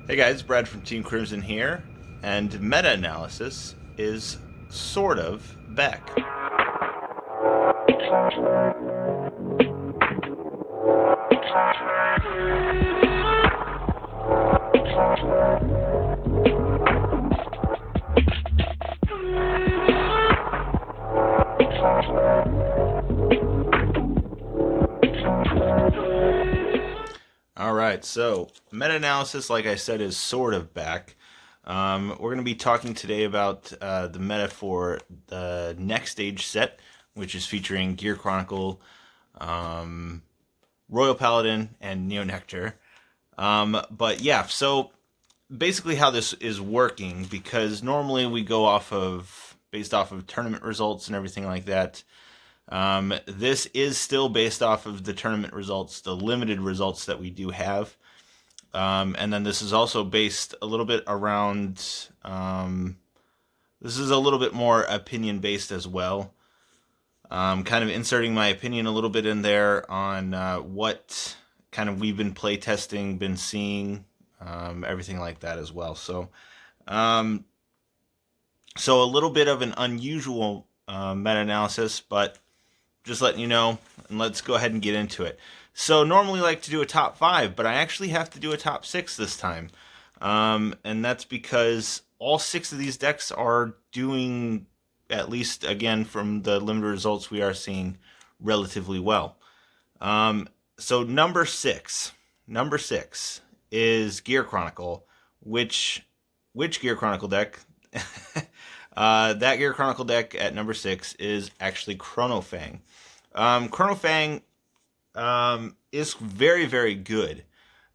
Hey guys, Brad from Team Crimson here, and meta-analysis is sort of back. Alright, so meta-analysis, like I said, is sort of back. We're going to be talking today about the meta for the next stage set, which is featuring Gear Chronicle, um, Royal Paladin, and Neo Nectar. But yeah, so basically how this is working, because normally we go based off of tournament results and everything like that. This is still based off of the tournament results, the limited results that we do have. And then this is also based a little bit around, this is a little bit more opinion based as well. Kind of inserting my opinion a little bit in there on what kind of we've been play testing, been seeing, everything like that as well. Um, so a little bit of an unusual meta-analysis, but just letting you know, and let's go ahead and get into it. So normally I like to do a top 5, but I actually have to do a top 6 this time. And that's because all 6 of these decks are doing, at least again from the limited results we are seeing, relatively well. So number 6 is Gear Chronicle, which Gear Chronicle deck? That Gear Chronicle deck at number 6 is actually Chronofang. Chronofang is very, very good.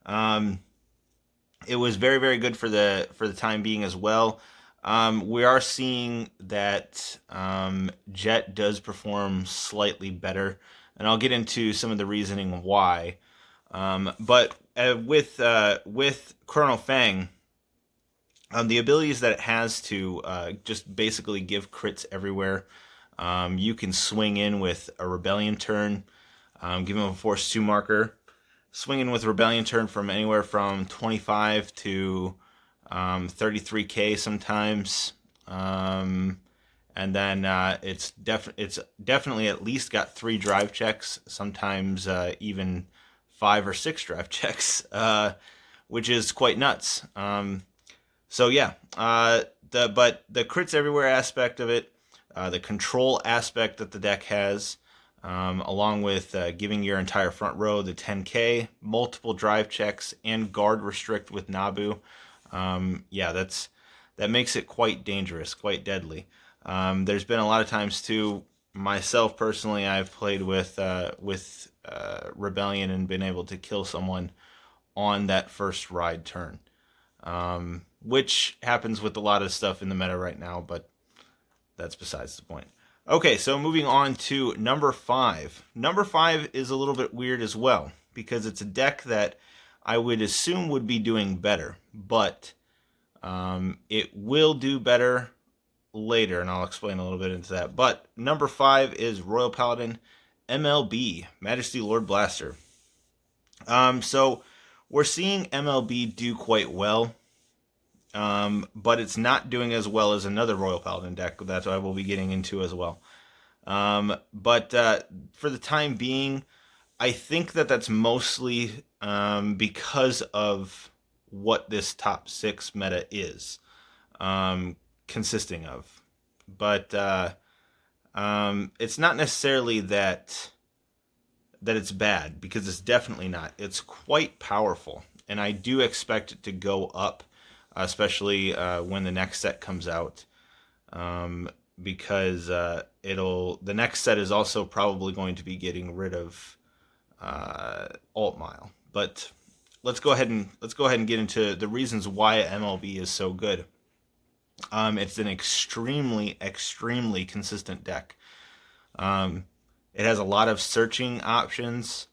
It was very, very good for the time being as well. We are seeing that Jet does perform slightly better, and I'll get into some of the reasoning why. But with Chrono Fang, the abilities that it has to just basically give crits everywhere. You can swing in with a Rebellion turn, give him a Force 2 marker, swing in with Rebellion turn from anywhere from 25 to 33k sometimes. And then it's definitely at least got 3 drive checks, sometimes even 5 or 6 drive checks, which is quite nuts. So yeah, but the crits everywhere aspect of it, the control aspect that the deck has, along with giving your entire front row the 10k, multiple drive checks, and guard restrict with Nabu. Yeah, that makes it quite dangerous, quite deadly. There's been a lot of times too. Myself personally, I've played with Rebellion and been able to kill someone on that first ride turn, which happens with a lot of stuff in the meta right now, but that's besides the point. Okay, so moving on to number 5. Number 5 is a little bit weird as well, because it's a deck that I would assume would be doing better, but it will do better later, and I'll explain a little bit into that. But number 5 is Royal Paladin MLB, Majesty Lord Blaster. So we're seeing MLB do quite well, but it's not doing as well as another Royal Paladin deck that I will be getting into as well. But for the time being, I think that that's mostly because of what this top 6 meta is consisting of. But it's not necessarily that it's bad, because it's definitely not. It's quite powerful, and I do expect it to go up, especially when the next set comes out, because the next set is also probably going to be getting rid of Altmile. But let's go ahead and get into the reasons why MLB is so good. It's an extremely, extremely consistent deck. It has a lot of searching options.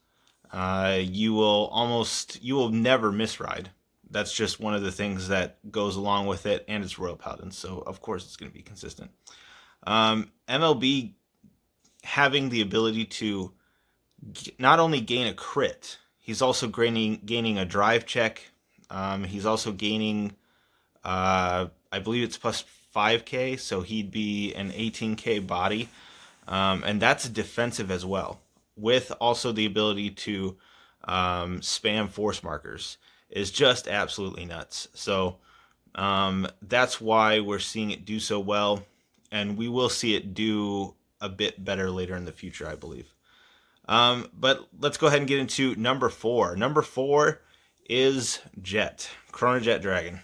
You will never misride. That's just one of the things that goes along with it, and it's Royal Paladin, so of course it's going to be consistent. MLB having the ability to not only gain a crit, he's also gaining a drive check, He's also gaining, I believe it's plus 5k, so he'd be an 18k body. And that's defensive as well, with also the ability to spam force markers is just absolutely nuts. So that's why we're seeing it do so well, and we will see it do a bit better later in the future, I believe. But let's go ahead and get into number 4. Number 4 is Jet, Chronojet Dragon.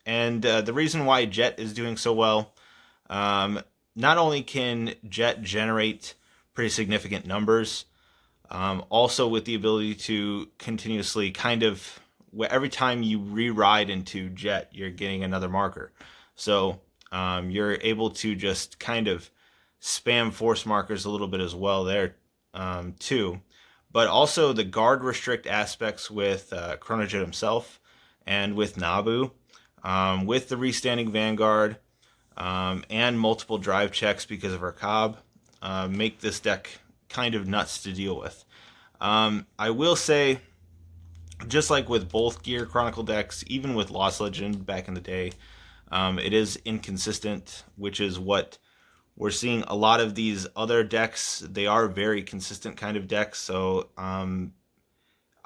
And the reason why Jet is doing so well, not only can Jet generate pretty significant numbers, also with the ability to continuously kind of, every time you re-ride into Jet, you're getting another marker. So you're able to just kind of spam force markers a little bit as well there too. But also the guard restrict aspects with Chronojet himself and with Nabu, with the restanding Vanguard, and multiple drive checks because of her Cobb, make this deck kind of nuts to deal with. I will say, just like with both Gear Chronicle decks, even with Lost Legend back in the day, it is inconsistent, which is what we're seeing a lot of these other decks. They are very consistent kind of decks, so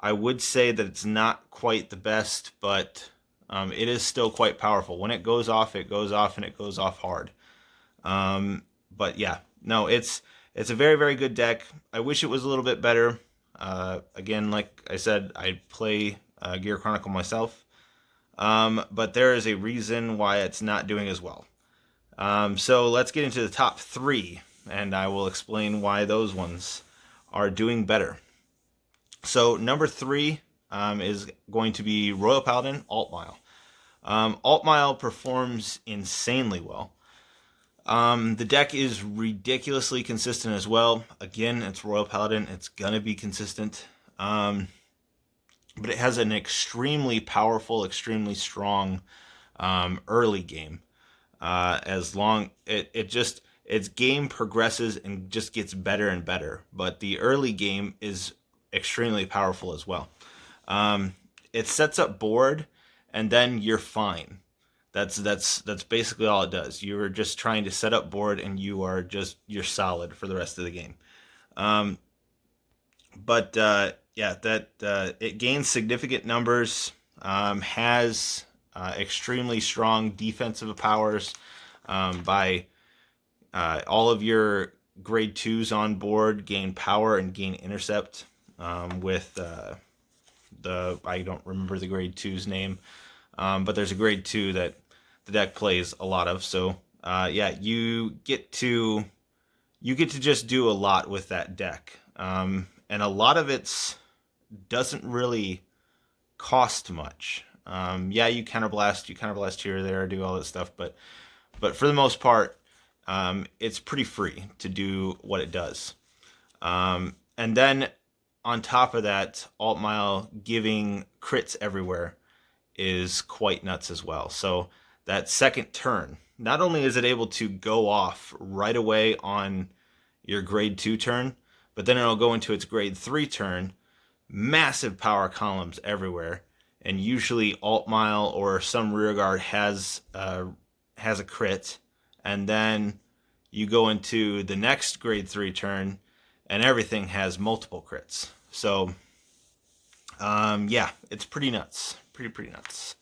I would say that it's not quite the best, but it is still quite powerful. When it goes off, and it goes off hard. But yeah, no, it's a very, very good deck. I wish it was a little bit better. Again, like I said, I play Gear Chronicle myself, but there is a reason why it's not doing as well. So let's get into the top 3, and I will explain why those ones are doing better. So number 3 is going to be Royal Paladin Altmile. Altmile performs insanely well. The deck is ridiculously consistent as well. Again, it's Royal Paladin. It's going to be consistent. But it has an extremely powerful, extremely strong early game. As long its game progresses and just gets better and better, but the early game is extremely powerful as well. It sets up board, and then you're fine. That's basically all it does. You're just trying to set up board, and you're solid for the rest of the game. It gains significant numbers. Has extremely strong defensive powers by all of your grade 2s on board gain power and gain intercept with I don't remember the grade 2's name, but there's a grade 2 that the deck plays a lot of. So you get to just do a lot with that deck, and a lot of it doesn't really cost much. You counterblast here or there, do all that stuff, but for the most part, it's pretty free to do what it does. And then on top of that, Altmile giving crits everywhere is quite nuts as well. So that second turn, not only is it able to go off right away on your grade 2 turn, but then it'll go into its grade 3 turn, massive power columns everywhere. And usually Altmile or some rearguard has a crit, and then you go into the next grade 3 turn, and everything has multiple crits. So, it's pretty nuts. Pretty nuts.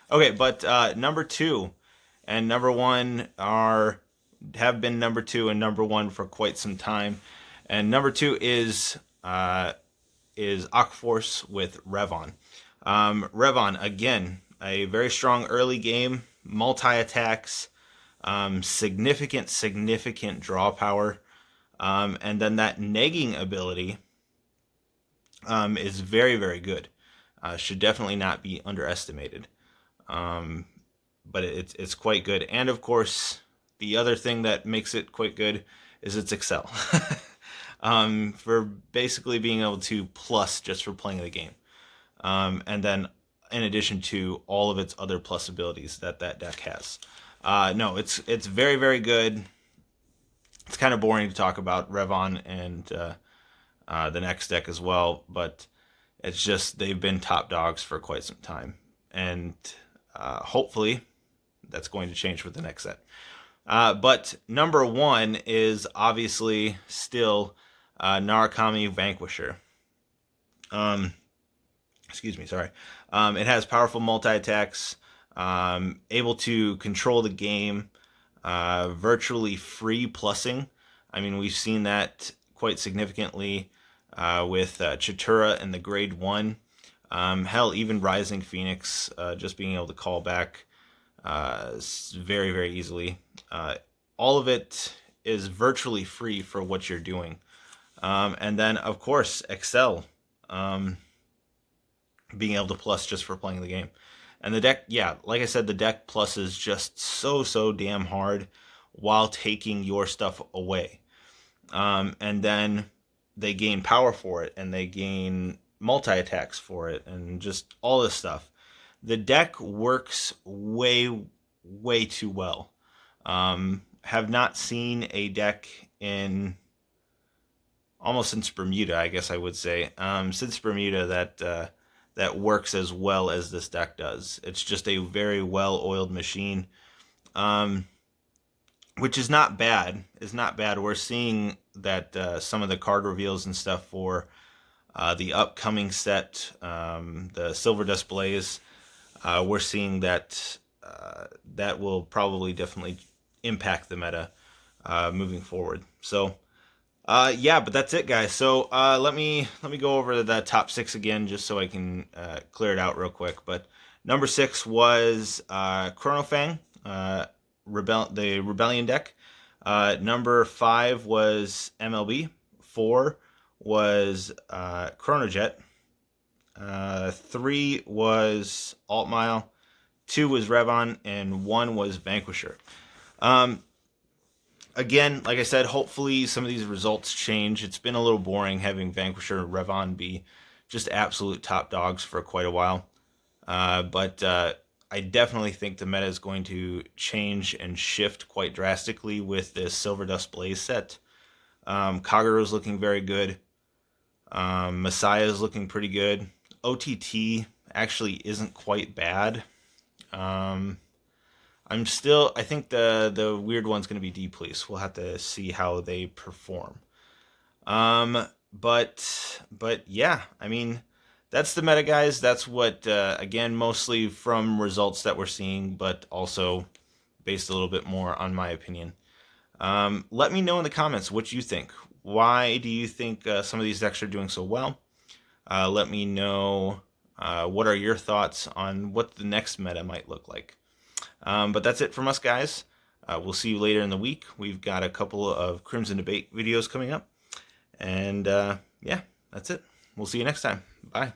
Okay, but number 2 and number 1 have been number 2 and number 1 for quite some time, and number 2 is Aquaforce with Revon. Revon, again, a very strong early game, multi-attacks, significant draw power, and then that negging ability is very, very good. Should definitely not be underestimated. But it's quite good. And of course, the other thing that makes it quite good is its Excel. For basically being able to plus just for playing the game. And then in addition to all of its other plus abilities that deck has. It's very, very good. It's kind of boring to talk about Revon and the next deck as well, but It's just they've been top dogs for quite some time, and hopefully that's going to change with the next set. But number one is obviously still Narukami Vanquisher. Um, excuse me, sorry. It has powerful multi-attacks, able to control the game, virtually free plussing. I mean, we've seen that quite significantly with Chatura in the grade 1. Hell, even Rising Phoenix, just being able to call back very, very easily. All of it is virtually free for what you're doing. And then, of course, Excel. Being able to plus just for playing the game. And the deck, yeah, like I said, the deck plus is just so damn hard while taking your stuff away. And then they gain power for it, and they gain multi-attacks for it, and just all this stuff. The deck works way too well. Have not seen a deck in almost since Bermuda, I guess I would say. Since Bermuda that works as well as this deck does. It's just a very well-oiled machine, which is not bad. It's not bad. We're seeing that some of the card reveals and stuff for the upcoming set, the Silver Dust Blaze, we're seeing that that will probably definitely impact the meta moving forward. So yeah, but that's it, guys. So let me go over the top 6 again, just so I can clear it out real quick. But number 6 was Chronofang, the Rebellion deck. Number 5 was MLB. 4 was Chronojet. 3 was Altmile. 2 was Revon, and 1 was Vanquisher. Again, like I said, hopefully some of these results change. It's been a little boring having Vanquisher and Revon be just absolute top dogs for quite a while. But I definitely think the meta is going to change and shift quite drastically with this Silver Dust Blaze set. Kagura's looking very good. Messiah is looking pretty good. OTT actually isn't quite bad. I think the weird one's going to be D-Police. We'll have to see how they perform. But yeah, I mean, that's the meta, guys. That's what, again, mostly from results that we're seeing, but also based a little bit more on my opinion. Let me know in the comments what you think. Why do you think some of these decks are doing so well? Let me know what are your thoughts on what the next meta might look like. But that's it from us, guys. We'll see you later in the week. We've got a couple of Crimson Debate videos coming up. And yeah, that's it. We'll see you next time. Bye.